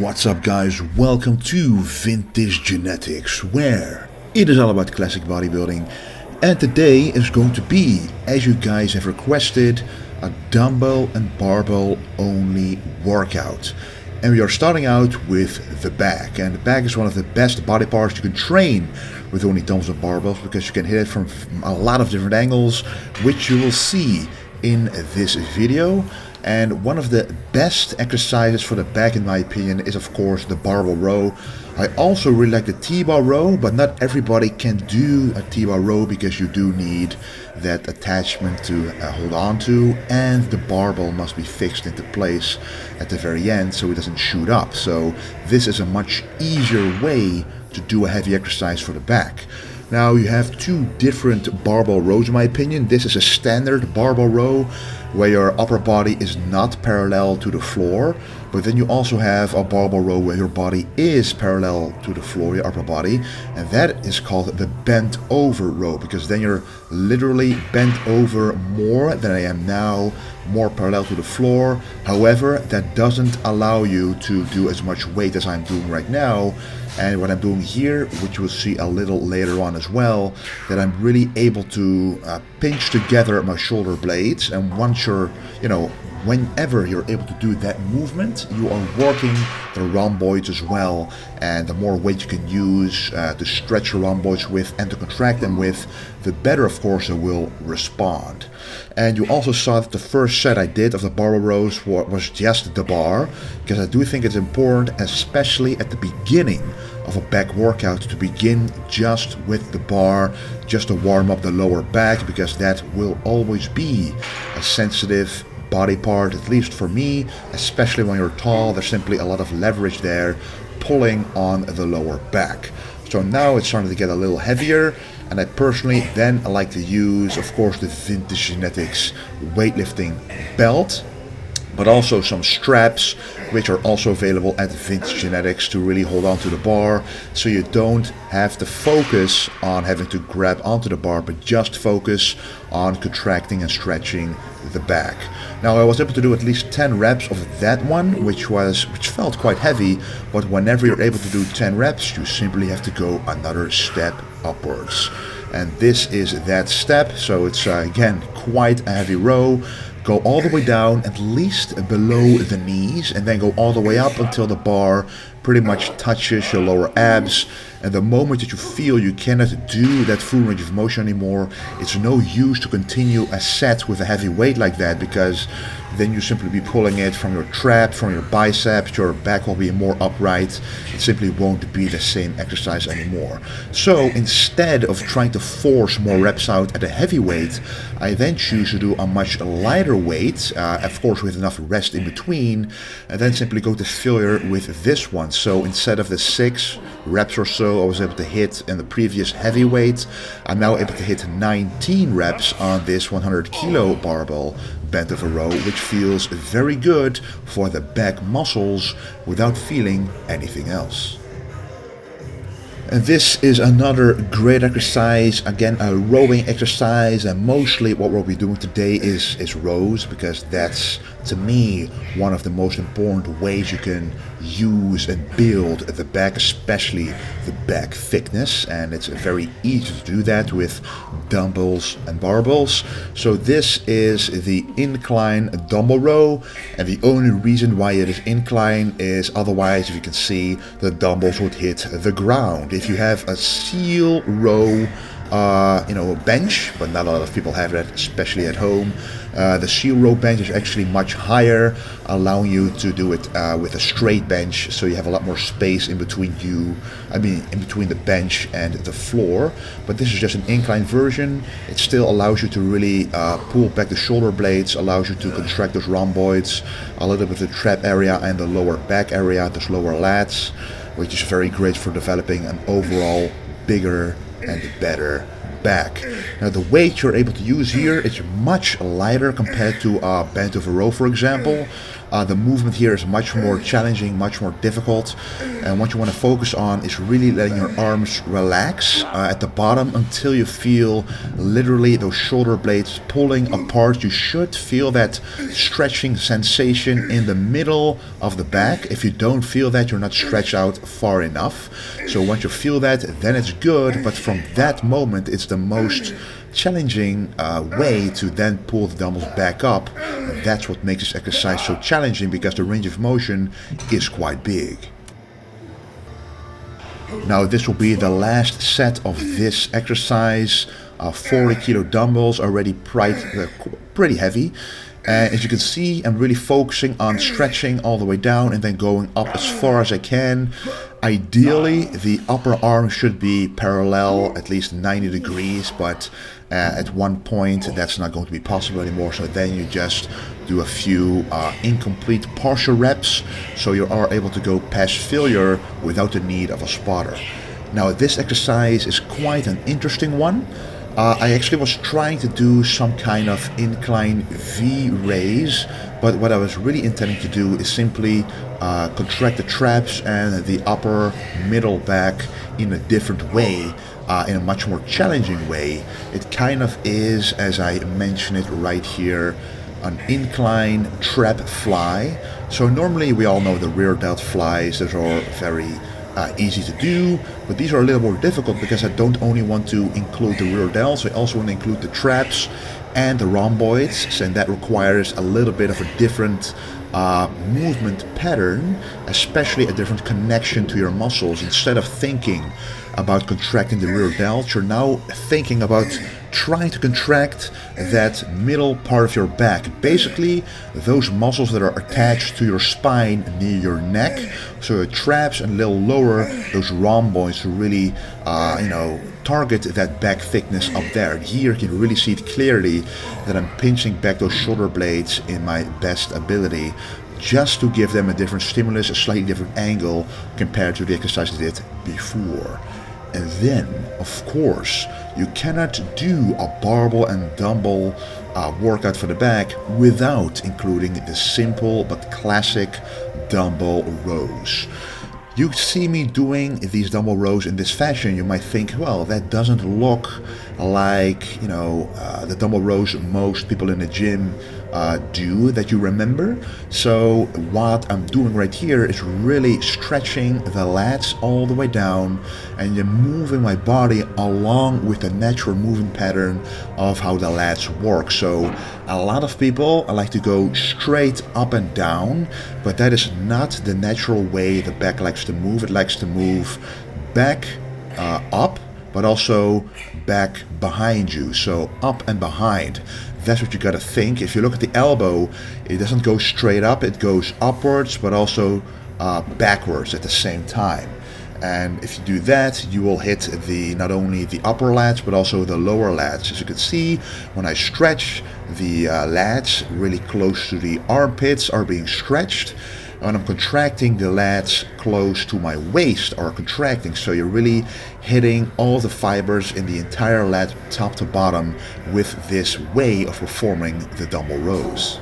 What's up guys, welcome to Vintage Genetics, where it is all about classic bodybuilding, and today is going to be, as you guys have requested, a dumbbell and barbell only workout. And we are starting out with the back, and the back is one of the best body parts you can train with only dumbbells and barbells, because you can hit it from a lot of different angles, which you will see in this video. And one of the best exercises for the back, in my opinion, is of course the barbell row. I also really like the T-bar row, but not everybody can do a T-bar row because you do need that attachment to hold on to, and the barbell must be fixed into place at the very end so it doesn't shoot up. So this is a much easier way to do a heavy exercise for the back. Now you have two different barbell rows, in my opinion. This is a standard barbell row where your upper body is not parallel to the floor, but then you also have a barbell row where your body is parallel to the floor, your upper body, and that is called the bent over row, because then you're literally bent over more than I am now, more parallel to the floor. However, that doesn't allow you to do as much weight as I'm doing right now. And what I'm doing here, which you'll see a little later on as well, that I'm really able to pinch together my shoulder blades. And once you're, whenever you're able to do that movement, you are working the rhomboids as well. And the more weight you can use to stretch your rhomboids with and to contract them with, the better, of course, it will respond. And you also saw that the first set I did of the barbell rows was just the bar, because I do think it's important, especially at the beginning of a back workout, to begin just with the bar, just to warm up the lower back, because that will always be a sensitive body part, at least for me, especially when you're tall. There's simply a lot of leverage there pulling on the lower back. So now it's starting to get a little heavier, and I personally then like to use, of course, the Vintage Genetics weightlifting belt, but also some straps, which are also available at Vintage Genetics, to really hold on to the bar, so you don't have to focus on having to grab onto the bar, but just focus on contracting and stretching the back. Now I was able to do at least 10 reps of that one, which felt quite heavy, but whenever you're able to do 10 reps, you simply have to go another step upwards. And this is that step, so it's again quite a heavy row. Go all the way down, at least below the knees, and then go all the way up until the bar pretty much touches your lower abs. And the moment that you feel you cannot do that full range of motion anymore, it's no use to continue a set with a heavy weight like that, because then you simply be pulling it from your traps, from your biceps, your back will be more upright. It simply won't be the same exercise anymore. So instead of trying to force more reps out at a heavy weight, I then choose to do a much lighter weight, of course with enough rest in between, and then simply go to failure with this one. So instead of the 6 reps or so I was able to hit in the previous heavy weight, I'm now able to hit 19 reps on this 100 kilo barbell bent over row, which feels very good for the back muscles without feeling anything else. And this is another great exercise, again a rowing exercise, and mostly what we'll be doing today is rows, because that's, to me, one of the most important ways you can use and build the back, especially the back thickness, and it's very easy to do that with dumbbells and barbells. So this is the incline dumbbell row, and the only reason why it is incline is otherwise, if you can see, the dumbbells would hit the ground. If you have a seal row bench, but not a lot of people have that, especially at home. The seal row bench is actually much higher, allowing you to do it with a straight bench, so you have a lot more space in between in between the bench and the floor. But this is just an incline version. It still allows you to really pull back the shoulder blades, allows you to contract those rhomboids, a little bit of the trap area and the lower back area, those lower lats, which is very great for developing an overall bigger and better back. Now the weight you're able to use here is much lighter compared to a bent over row, for example. The movement here is much more challenging, much more difficult, and what you want to focus on is really letting your arms relax at the bottom until you feel literally those shoulder blades pulling apart. You should feel that stretching sensation in the middle of the back. If you don't feel that, you're not stretched out far enough. So once you feel that, then it's good, but from that moment it's the most challenging way to then pull the dumbbells back up. That's what makes this exercise so challenging, because the range of motion is quite big. Now this will be the last set of this exercise. 40 kilo dumbbells, already pretty heavy. And as you can see, I'm really focusing on stretching all the way down and then going up as far as I can. Ideally, the upper arm should be parallel, at least 90 degrees, but at one point that's not going to be possible anymore. So then you just do a few incomplete partial reps, so you are able to go past failure without the need of a spotter. Now this exercise is quite an interesting one. I actually was trying to do some kind of incline V raise, but what I was really intending to do is simply contract the traps and the upper middle back in a different way, in a much more challenging way. It kind of is, as I mentioned it right here, an incline trap fly. So normally we all know the rear delt flies. Those are very easy to do, but these are a little more difficult because I don't only want to include the rear delts, I also want to include the traps and the rhomboids, and that requires a little bit of a different movement pattern, especially a different connection to your muscles. Instead of thinking about contracting the rear delt, you're now thinking about trying to contract that middle part of your back, basically those muscles that are attached to your spine near your neck. So your traps and a little lower, those rhomboids, to really target that back thickness up there. And here you can really see it clearly that I'm pinching back those shoulder blades in my best ability, just to give them a different stimulus, a slightly different angle compared to the exercise I did before. And then, of course, you cannot do a barbell and dumbbell workout for the back without including the simple but classic dumbbell rows. You see me doing these dumbbell rows in this fashion, you might think, well, that doesn't look like, the dumbbell rows most people in the gym do that you remember. So what I'm doing right here is really stretching the lats all the way down and then moving my body along with the natural movement pattern of how the lats work. So a lot of people like to go straight up and down, but that is not the natural way the back likes to move. It likes to move back up, but also back behind you. So up and behind. That's what you gotta think. If you look at the elbow, it doesn't go straight up, it goes upwards, but also backwards at the same time. And if you do that, you will hit not only the upper lats, but also the lower lats. As you can see, when I stretch, the lats really close to the armpits are being stretched. When I'm contracting, the lats close to my waist are contracting. So you're really hitting all the fibers in the entire lat, top to bottom, with this way of performing the dumbbell rows.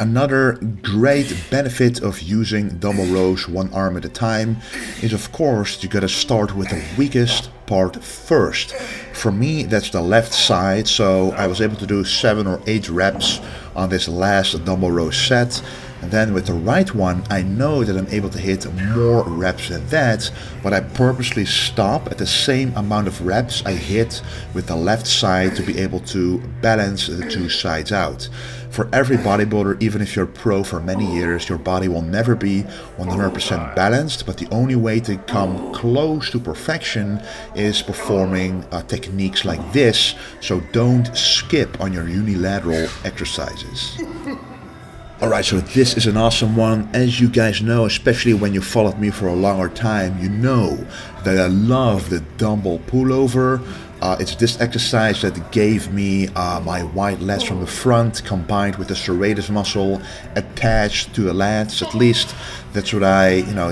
Another great benefit of using dumbbell rows one arm at a time is, of course, you gotta start with the weakest part first. For me, that's the left side, so I was able to do 7 or 8 reps on this last dumbbell row set. And then with the right one, I know that I'm able to hit more reps than that, but I purposely stop at the same amount of reps I hit with the left side to be able to balance the two sides out. For every bodybuilder, even if you're pro for many years, your body will never be 100% balanced, but the only way to come close to perfection is performing techniques like this, so don't skip on your unilateral exercises. Alright, so this is an awesome one. As you guys know, especially when you followed me for a longer time, you know that I love the Dumbbell Pullover. It's this exercise that gave me my wide lats from the front combined with the serratus muscle attached to the lats. At least that's what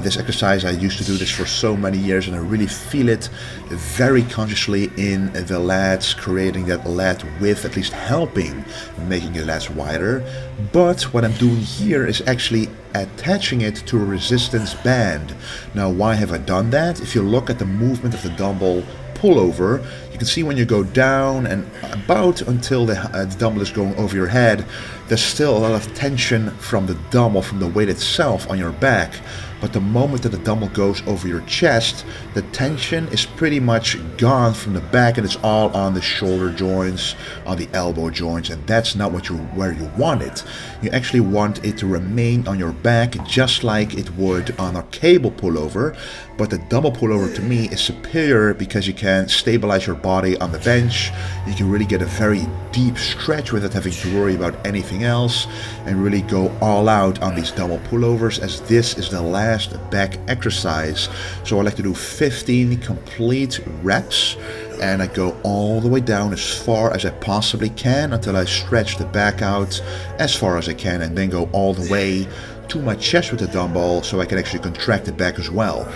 this exercise, I used to do this for so many years, and I really feel it very consciously in the lats, creating that lat width, at least helping making the lats wider. But what I'm doing here is actually attaching it to a resistance band. Now, why have I done that? If you look at the movement of the dumbbell pullover, you can see when you go down and about until the dumbbell is going over your head, there's still a lot of tension from the dumbbell, from the weight itself on your back. But the moment that the dumbbell goes over your chest, the tension is pretty much gone from the back, and it's all on the shoulder joints, on the elbow joints, and that's not where you want it. You actually want it to remain on your back just like it would on a cable pullover. But the dumbbell pullover to me is superior because you can stabilize your body on the bench. You can really get a very deep stretch without having to worry about anything else, and really go all out on these dumbbell pullovers, as this is the last back exercise. So I like to do 15 complete reps, and I go all the way down as far as I possibly can until I stretch the back out as far as I can, and then go all the way to my chest with the dumbbell so I can actually contract the back as well.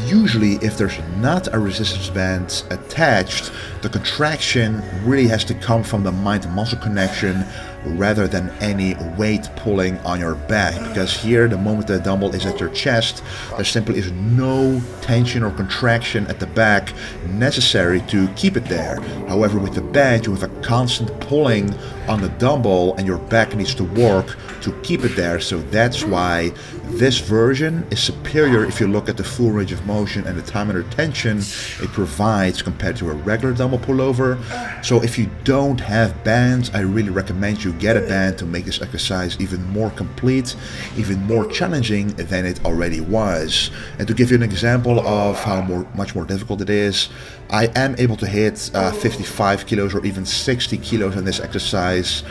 Usually, if there's not a resistance band attached, the contraction really has to come from the mind-muscle connection rather than any weight pulling on your back, because here, the moment the dumbbell is at your chest, there simply is no tension or contraction at the back necessary to keep it there. However, with the band, you have a constant pulling on the dumbbell, and your back needs to work to keep it there. So that's why this version is superior if you look at the full range of motion and the time under tension it provides compared to a regular dumbbell pullover. So if you don't have bands, I really recommend you get a band to make this exercise even more complete, even more challenging than it already was. And to give you an example of how much more difficult it is, I am able to hit 55 kilos or even 60 kilos on this exercise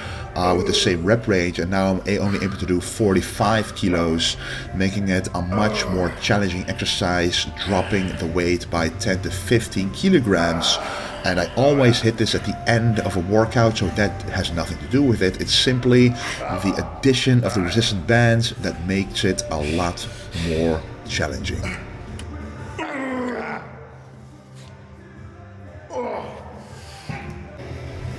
with the same rep range, and now I'm only able to do 45 kilos, making it a much more challenging exercise, dropping the weight by 10 to 15 kilograms. And I always hit this at the end of a workout, so that has nothing to do with it. It's simply the addition of the resistance bands that makes it a lot more challenging.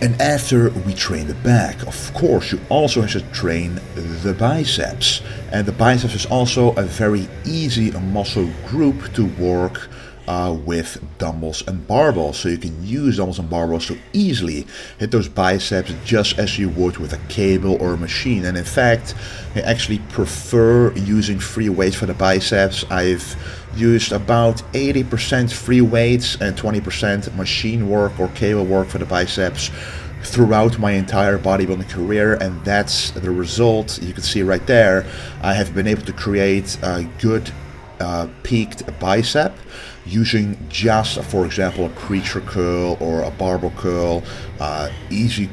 And after we train the back, of course, you also have to train the biceps. And the biceps is also a very easy muscle group to work with dumbbells and barbells. So you can use dumbbells and barbells to easily hit those biceps just as you would with a cable or a machine. And in fact, I actually prefer using free weights for the biceps. I've used about 80% free weights and 20% machine work or cable work for the biceps throughout my entire bodybuilding career, and that's the result. You can see right there, I have been able to create a good peaked bicep using just, for example, a preacher curl or a barbell curl, easy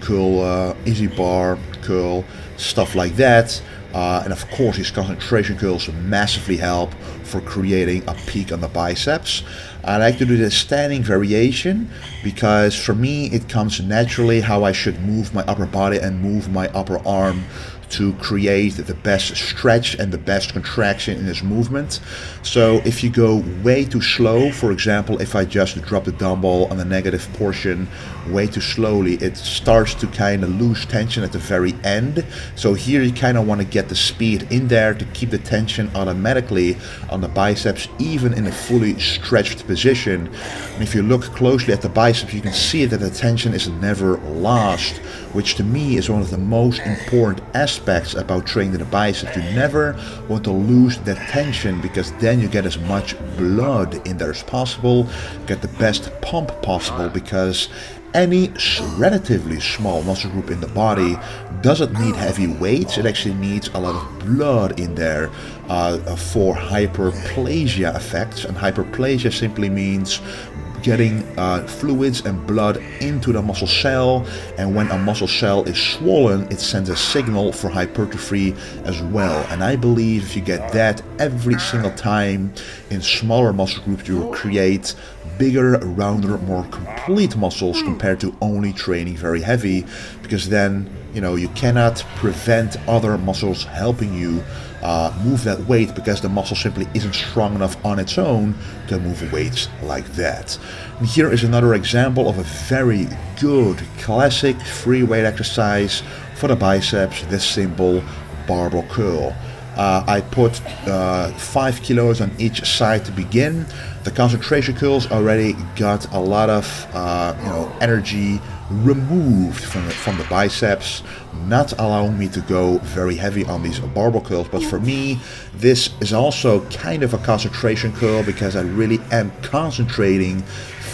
bar curl, stuff like that. And of course, these concentration curls massively help for creating a peak on the biceps. I like to do the standing variation because for me it comes naturally how I should move my upper body and move my upper arm to create the best stretch and the best contraction in this movement. So if you go way too slow, for example, if I just drop the dumbbell on the negative portion way too slowly, it starts to kind of lose tension at the very end. So here you kind of want to get the speed in there to keep the tension automatically on the biceps, even in a fully stretched position. And if you look closely at the biceps, you can see that the tension is never lost, which to me is one of the most important aspects about training the biceps. You never want to lose that tension, because then you get as much blood in there as possible, get the best pump possible, because any relatively small muscle group in the body doesn't need heavy weights. It actually needs a lot of blood in there for hyperplasia effects. And hyperplasia simply means getting fluids and blood into the muscle cell, and when a muscle cell is swollen, it sends a signal for hypertrophy as well. And I believe if you get that every single time in smaller muscle groups, you will create bigger, rounder, more complete muscles compared to only training very heavy, because then you cannot prevent other muscles helping you move that weight, because the muscle simply isn't strong enough on its own to move weights like that. And here is another example of a very good classic free weight exercise for the biceps, this simple barbell curl. I put 5 kilos on each side to begin. The concentration curls already got a lot of energy removed from the biceps, not allowing me to go very heavy on these barbell curls. But for me, this is also kind of a concentration curl, because I really am concentrating,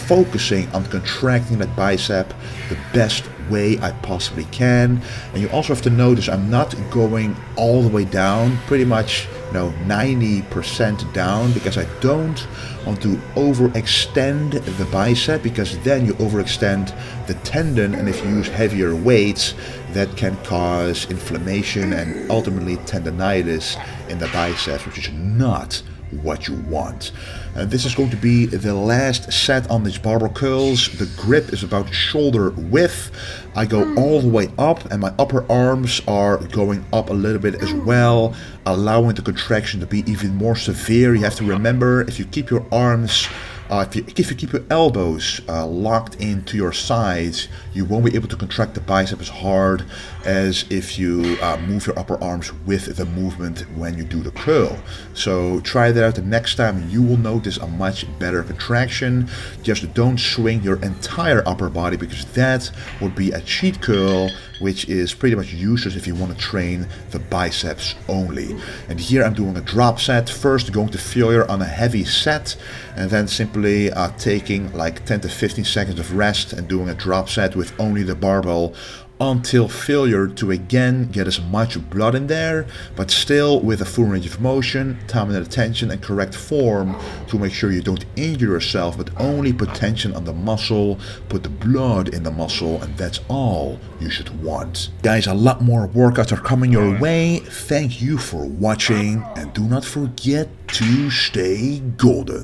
focusing on contracting that bicep the best way I possibly can. And you also have to notice I'm not going all the way down, pretty much 90% down, because I don't want to overextend the bicep, because then you overextend the tendon, and if you use heavier weights, that can cause inflammation and ultimately tendonitis in the biceps, which is not what you want. This is going to be the last set on these barbell curls. The grip is about shoulder width. I go all the way up, and my upper arms are going up a little bit as well, allowing the contraction to be even more severe. You have to remember, if you keep your arms if you keep your elbows locked into your sides, you won't be able to contract the bicep as hard as if you move your upper arms with the movement when you do the curl. So try that out the next time. You will notice a much better contraction. Just don't swing your entire upper body, because that would be a cheat curl, which is pretty much useless if you want to train the biceps only. And here I'm doing a drop set. First going to failure on a heavy set, and then simply taking like 10 to 15 seconds of rest and doing a drop set with only the barbell until failure, to again get as much blood in there, but still with a full range of motion, time and attention, and correct form to make sure you don't injure yourself, but only put tension on the muscle, put the blood in the muscle, and that's all you should want. Guys, a lot more workouts are coming your way. Thank you for watching, and do not forget to stay golden.